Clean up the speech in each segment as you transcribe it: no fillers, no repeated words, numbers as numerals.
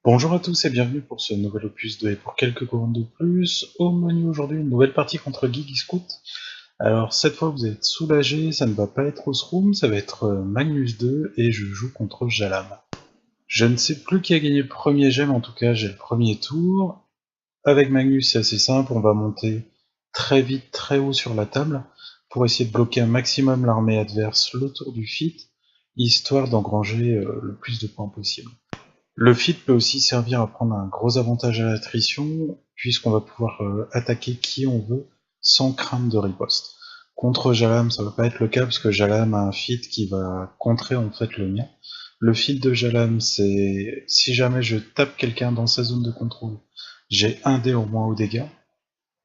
Bonjour à tous et bienvenue pour ce nouvel opus de Et pour quelques couronnes de plus. Au menu aujourd'hui, une nouvelle partie contre Geeky Scout. Alors cette fois vous êtes soulagés, ça ne va pas être Osroom, ça va être Magnus 2 et je joue contre Jalam. Je ne sais plus qui a gagné le premier gemme, en tout cas j'ai le premier tour. Avec Magnus c'est assez simple, on va monter très vite, très haut sur la table pour essayer de bloquer un maximum l'armée adverse le tour du feat, histoire d'engranger le plus de points possible. Le feat peut aussi servir à prendre un gros avantage à l'attrition, puisqu'on va pouvoir attaquer qui on veut sans crainte de riposte. Contre Jalam, ça va pas être le cas, parce que Jalam a un feat qui va contrer en fait le mien. Le feat de Jalam, c'est si jamais je tape quelqu'un dans sa zone de contrôle, j'ai un dé au moins aux dégâts.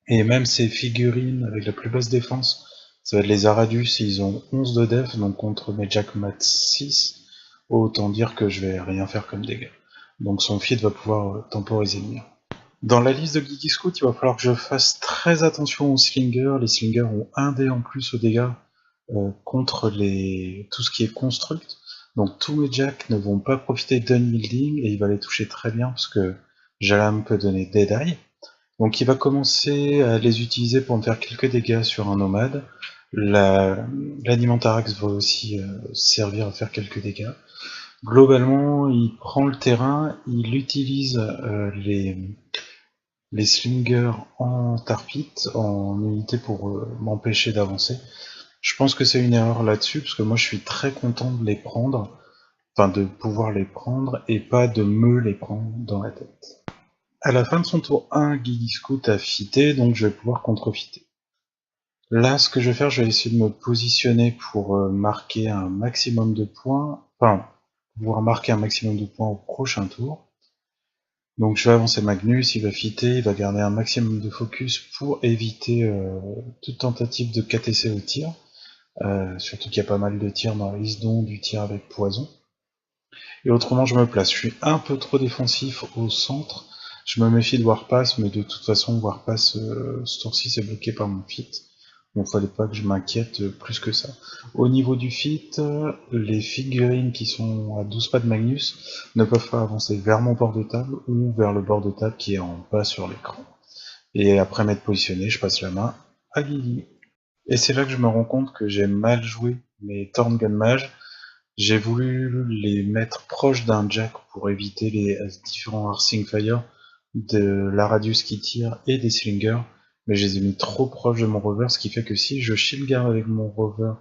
Et même ces figurines avec la plus basse défense, ça va être les Aradus, ils ont 11 de def, donc contre mes Jackmat 6, autant dire que je vais rien faire comme dégâts. Donc son feat va pouvoir temporiser le mien. Dans la liste de Geeky Scout, il va falloir que je fasse très attention aux slingers. Les slingers ont un dé en plus aux dégâts contre tout ce qui est construct. Donc tous mes jacks ne vont pas profiter d'Unyielding et il va les toucher très bien parce que Jalam peut donner Dead Eye. Donc il va commencer à les utiliser pour me faire quelques dégâts sur un nomade. L'Animentarax va aussi servir à faire quelques dégâts. Globalement, il prend le terrain, il utilise les slingers en tarpit, en unité pour m'empêcher d'avancer. Je pense que c'est une erreur là-dessus, parce que moi je suis très content de les prendre, enfin de pouvoir les prendre, et pas de me les prendre dans la tête. À la fin de son tour 1, Geeky Scout a fité, donc je vais pouvoir contre-fitter. Là, ce que je vais faire, je vais essayer de me positionner pour marquer un maximum de points, enfin, pouvoir marquer un maximum de points au prochain tour. Donc je vais avancer Magnus, il va fitter, il va garder un maximum de focus pour éviter toute tentative de KTC au tir. Surtout qu'il y a pas mal de tirs dans la liste, dont du tir avec poison. Et autrement, je me place. Je suis un peu trop défensif au centre. Je me méfie de Warpass, mais de toute façon, Warpass, ce tour-ci, c'est bloqué par mon fit. Donc fallait pas que je m'inquiète plus que ça. Au niveau du fit, les figurines qui sont à 12 pas de Magnus ne peuvent pas avancer vers mon bord de table ou vers le bord de table qui est en bas sur l'écran. Et après m'être positionné, je passe la main à Guigui. Et c'est là que je me rends compte que j'ai mal joué mes Thorngun Mage. J'ai voulu les mettre proches d'un Jack pour éviter les différents Arsing Fire de la Radius qui tire et des Slingers, mais je les ai mis trop proches de mon rover, ce qui fait que si je shieldgarde avec mon rover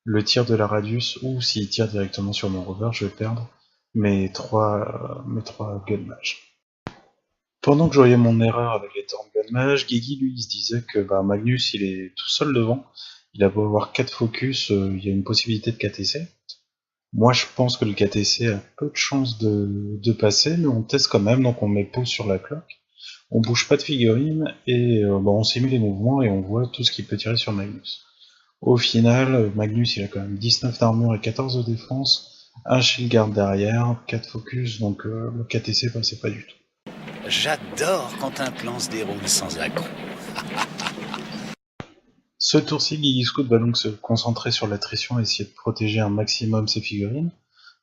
le tir de la Radius, ou s'il tire directement sur mon rover, je vais perdre mes trois Gun Mage. Pendant que je voyais mon erreur avec les Thorn Gun Mage, Gigi lui il se disait que Magnus il est tout seul devant, il a beau avoir 4 focus, il y a une possibilité de KTC. Moi, je pense que le KTC a peu de chances de passer, mais on teste quand même, donc on met pause sur la cloque. On bouge pas de figurine, et on simule les mouvements, et on voit tout ce qui peut tirer sur Magnus. Au final, Magnus, il a quand même 19 d'armure et 14 de défense, un shield guard derrière, 4 focus, donc le KTC passait pas du tout. J'adore quand un plan se déroule sans accroc. Ce tour-ci, Gigi Scout va donc se concentrer sur l'attrition et essayer de protéger un maximum ses figurines.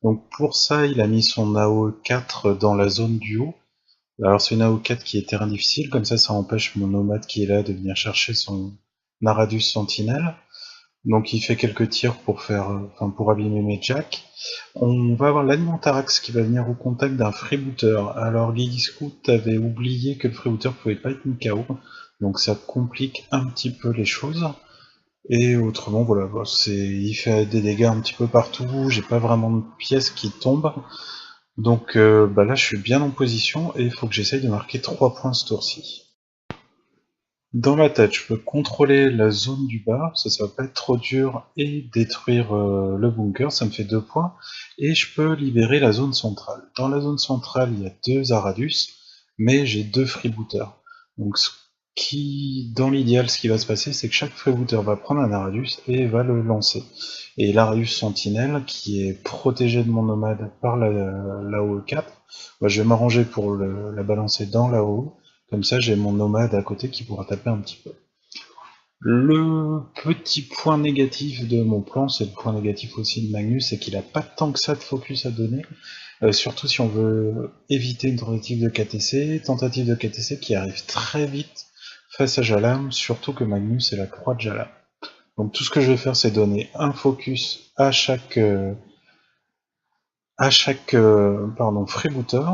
Donc pour ça, il a mis son AO4 dans la zone du haut. Alors c'est une AO4 qui est terrain difficile, comme ça empêche mon nomade qui est là de venir chercher son Naradus Sentinelle. Donc il fait quelques tirs pour abîmer mes jacks. On va avoir l'Animentarax qui va venir au contact d'un freebooter. Alors Gigi Scout avait oublié que le freebooter pouvait pas être mis KO, donc ça complique un petit peu les choses. Et autrement, voilà, il fait des dégâts un petit peu partout, j'ai pas vraiment de pièces qui tombent. Donc là, je suis bien en position et il faut que j'essaye de marquer 3 points ce tour-ci. Dans ma tête, je peux contrôler la zone du bas, ça va pas être trop dur, et détruire le bunker, ça me fait 2 points. Et je peux libérer la zone centrale. Dans la zone centrale, il y a 2 Aradus, mais j'ai 2 freebooters. Donc dans l'idéal, ce qui va se passer, c'est que chaque freebooter va prendre un Aradus et va le lancer. Et l'Aradus Sentinelle, qui est protégé de mon nomade par la OE4, je vais m'arranger pour la balancer dans la OE. Comme ça, j'ai mon nomade à côté qui pourra taper un petit peu. Le petit point négatif de mon plan, c'est le point négatif aussi de Magnus, c'est qu'il a pas tant que ça de focus à donner. surtout si on veut éviter une tentative de KTC qui arrive très vite face à Jalam, surtout que Magnus est la proie de Jalam. Donc tout ce que je vais faire, c'est donner un focus à chaque freebooter.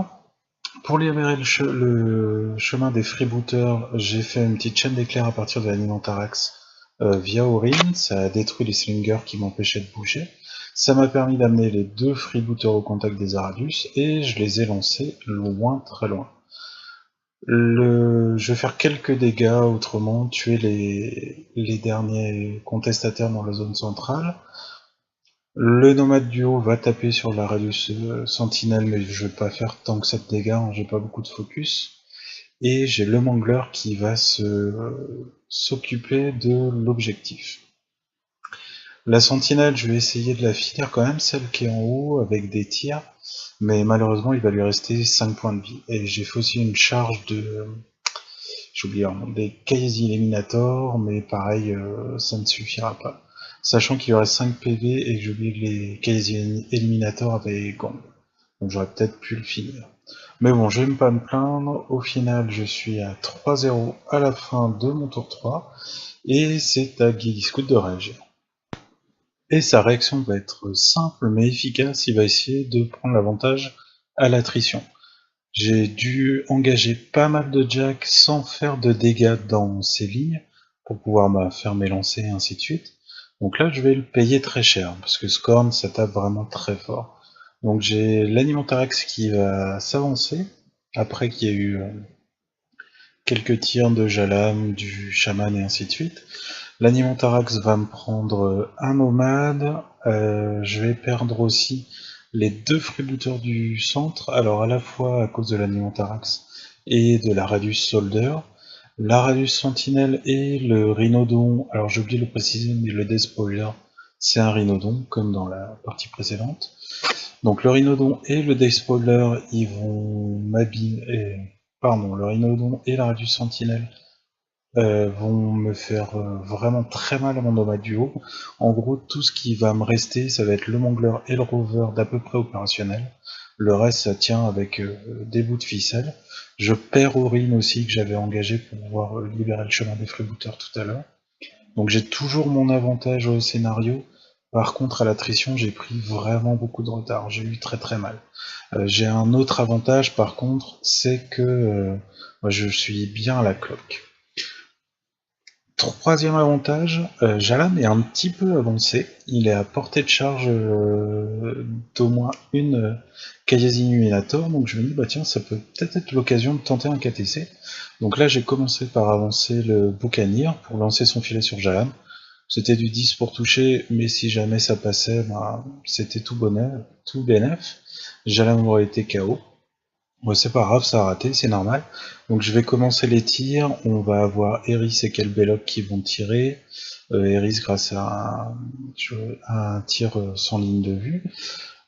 Pour libérer le chemin des freebooters, j'ai fait une petite chaîne d'éclairs à partir de l'Animentarax via Aurine. Ça a détruit les slingers qui m'empêchaient de bouger. Ça m'a permis d'amener les 2 freebooters au contact des Aradus et je les ai lancés loin, très loin. Je vais faire quelques dégâts, autrement tuer les derniers contestataires dans la zone centrale. Le nomade du haut va taper sur la radius sentinelle, mais je vais pas faire tant que ça de dégâts, hein, j'ai pas beaucoup de focus. Et j'ai le mangler qui va s'occuper de l'objectif. La sentinelle, je vais essayer de la finir quand même, celle qui est en haut, avec des tirs, mais malheureusement il va lui rester 5 points de vie. Et j'ai fait aussi une charge de... j'ai oublié des Kaisi Eliminator, mais pareil, ça ne suffira pas. Sachant qu'il y aurait 5 PV et que j'ai oublié que les Kaisi Eliminator avaient Gong. Donc j'aurais peut-être pu le finir. Mais bon, je vais pas me plaindre. Au final, je suis à 3-0 à la fin de mon tour 3. Et c'est à Gigiscoot de réagir. Et sa réaction va être simple mais efficace. Il va essayer de prendre l'avantage à l'attrition. J'ai dû engager pas mal de jacks sans faire de dégâts dans ces lignes pour pouvoir faire mes lancers et ainsi de suite. Donc là, je vais le payer très cher parce que Scorn, ça tape vraiment très fort. Donc j'ai l'Animentarax qui va s'avancer après qu'il y ait eu quelques tirs de Jalam, du Shaman et ainsi de suite. L'Animentarax va me prendre un nomade, je vais perdre aussi les 2 freebooters du centre, alors à la fois à cause de l'Animentarax et de la Radius Soldier. La Radius Sentinelle et le Rhinodon, alors j'ai oublié de le préciser, mais le Death Spoiler, c'est un Rhinodon, comme dans la partie précédente. Donc le Rhinodon et le Death Spoiler, ils vont m'habiller... Pardon, le Rhinodon et la Radius Sentinelle vont me faire vraiment très mal à mon nomade du haut. En gros, tout ce qui va me rester, ça va être le mangler et le rover d'à peu près opérationnel. Le reste, ça tient avec des bouts de ficelle. Je perds Aurine aussi, que j'avais engagé pour pouvoir libérer le chemin des freebooters tout à l'heure. Donc j'ai toujours mon avantage au scénario. Par contre, à l'attrition, j'ai pris vraiment beaucoup de retard. J'ai eu très très mal. J'ai un autre avantage, par contre, c'est que moi, je suis bien à la cloque. Troisième avantage, Jalam est un petit peu avancé, il est à portée de charge d'au moins une Kayazi Illuminator, donc je me dis bah tiens ça peut peut-être être l'occasion de tenter un KTC. Donc là j'ai commencé par avancer le Boucanir pour lancer son filet sur Jalam. C'était du 10 pour toucher, mais si jamais ça passait, bah, c'était tout bénef. Jalam aurait été KO. Ouais, c'est pas grave, ça a raté, c'est normal. Donc je vais commencer les tirs, on va avoir Eris et Kelbelloc qui vont tirer. Eris grâce à un tir sans ligne de vue.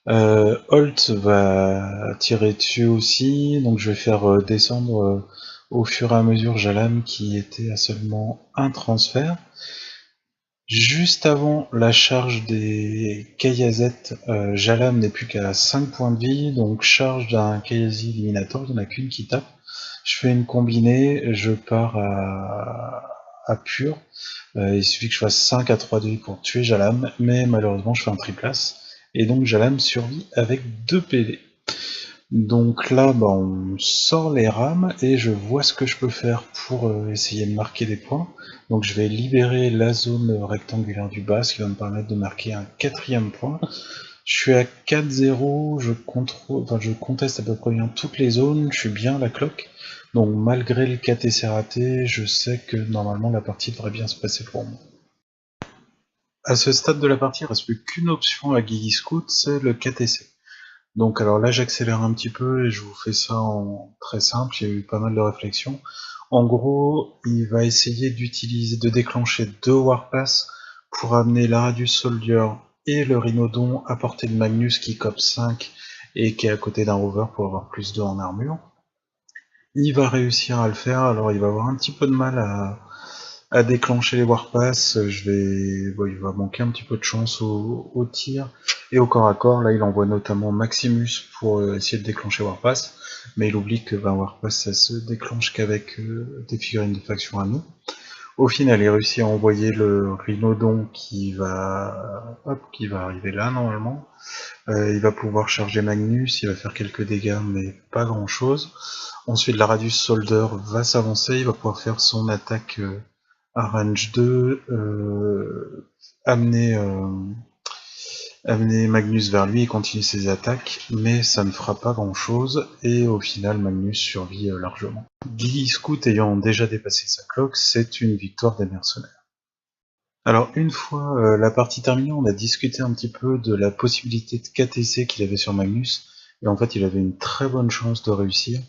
Holt va tirer dessus aussi, donc je vais faire descendre au fur et à mesure Jalam qui était à seulement un transfert. Juste avant la charge des Kayazet, Jalam n'est plus qu'à 5 points de vie, donc charge d'un Kayazi Eliminator, il n'y en a qu'une qui tape. Je fais une combinée, je pars à pur. Il suffit que je fasse 5 à 3 de vie pour tuer Jalam, mais malheureusement je fais un triplace. Et donc Jalam survit avec 2 PV. Donc là, bah, on sort les rames et je vois ce que je peux faire pour essayer de marquer des points. Donc je vais libérer la zone rectangulaire du bas, ce qui va me permettre de marquer un 4e point. Je suis à 4-0, je conteste à peu près bien toutes les zones, je suis bien à la cloque. Donc malgré le KTC raté, je sais que normalement la partie devrait bien se passer pour moi. À ce stade de la partie, il ne reste plus qu'une option à Gigiscoot, c'est le KTC. Donc alors là j'accélère un petit peu et je vous fais ça en très simple, il y a eu pas mal de réflexions. En gros, il va essayer de déclencher 2 Warpass pour amener la Radius Soldier et le Rhinodon à portée de Magnus qui cope 5 et qui est à côté d'un rover pour avoir plus 2 en armure. Il va réussir à le faire, alors il va avoir un petit peu de mal à déclencher les Warpass, bon, il va manquer un petit peu de chance au tir et au corps à corps. Là, il envoie notamment Maximus pour essayer de déclencher Warpass, mais il oublie que Warpass, ça se déclenche qu'avec des figurines de faction à nous. Au final, il réussit à envoyer le Rhinodon qui va arriver là normalement. Il va pouvoir charger Magnus, il va faire quelques dégâts, mais pas grand chose. Ensuite, la Radius Soldier va s'avancer, il va pouvoir faire son attaque à range 2, amener Magnus vers lui et continuer ses attaques, mais ça ne fera pas grand chose, et au final Magnus survit largement. Ghillie Scout ayant déjà dépassé sa cloque, c'est une victoire des mercenaires. Alors une fois la partie terminée, on a discuté un petit peu de la possibilité de KTC qu'il avait sur Magnus, et en fait il avait une très bonne chance de réussir.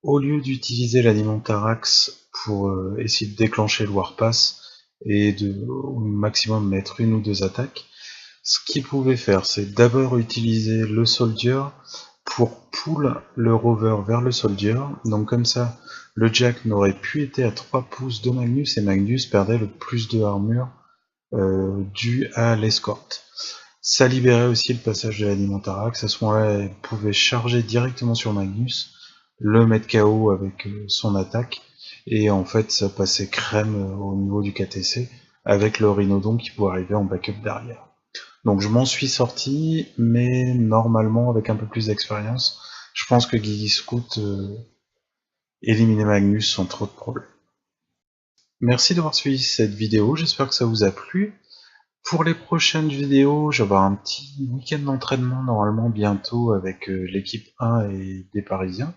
Au lieu d'utiliser l'Alimentarax pour essayer de déclencher le Warpass et de au maximum mettre une ou deux attaques, ce qu'il pouvait faire, c'est d'abord utiliser le Soldier pour pull le Rover vers le Soldier. Donc comme ça, le Jack n'aurait plus été à 3 pouces de Magnus et Magnus perdait le plus de armure dû à l'escorte. Ça libérait aussi le passage de l'Alimentarax. À ce moment-là, elle pouvait charger directement sur Magnus, le mettre KO avec son attaque, et en fait ça passait crème au niveau du KTC, avec le Rhinodon qui pouvait arriver en backup derrière. Donc je m'en suis sorti, mais normalement avec un peu plus d'expérience, je pense que Ghillie Scout éliminait Magnus sans trop de problèmes. Merci d'avoir suivi cette vidéo, j'espère que ça vous a plu. Pour les prochaines vidéos, je vais avoir un petit week-end d'entraînement normalement bientôt avec l'équipe 1 et des Parisiens.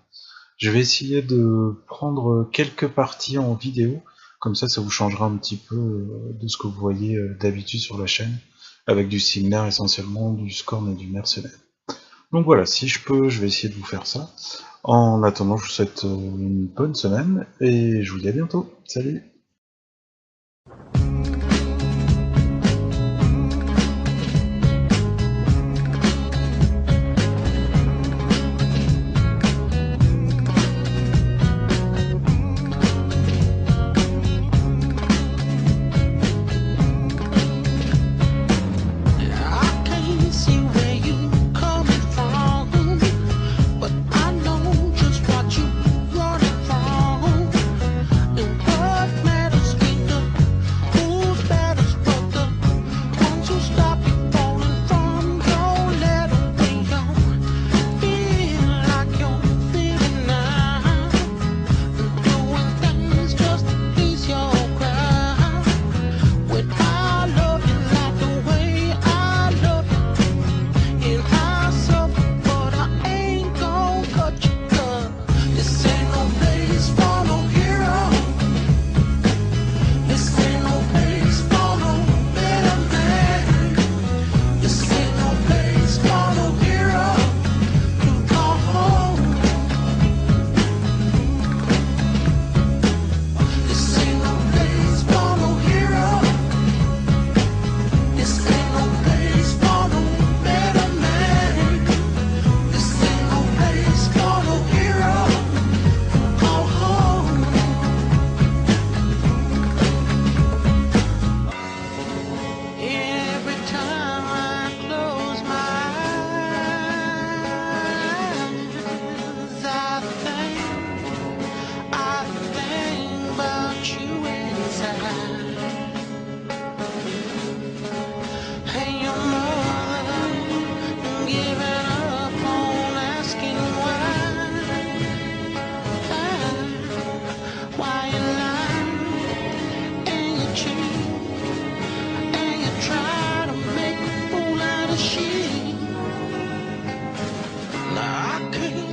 Je vais essayer de prendre quelques parties en vidéo, comme ça vous changera un petit peu de ce que vous voyez d'habitude sur la chaîne, avec du Signar essentiellement, du Scorn et du Mercenaire. Donc voilà, si je peux, je vais essayer de vous faire ça. En attendant, je vous souhaite une bonne semaine, et je vous dis à bientôt. Salut!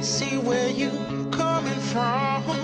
See where you coming from.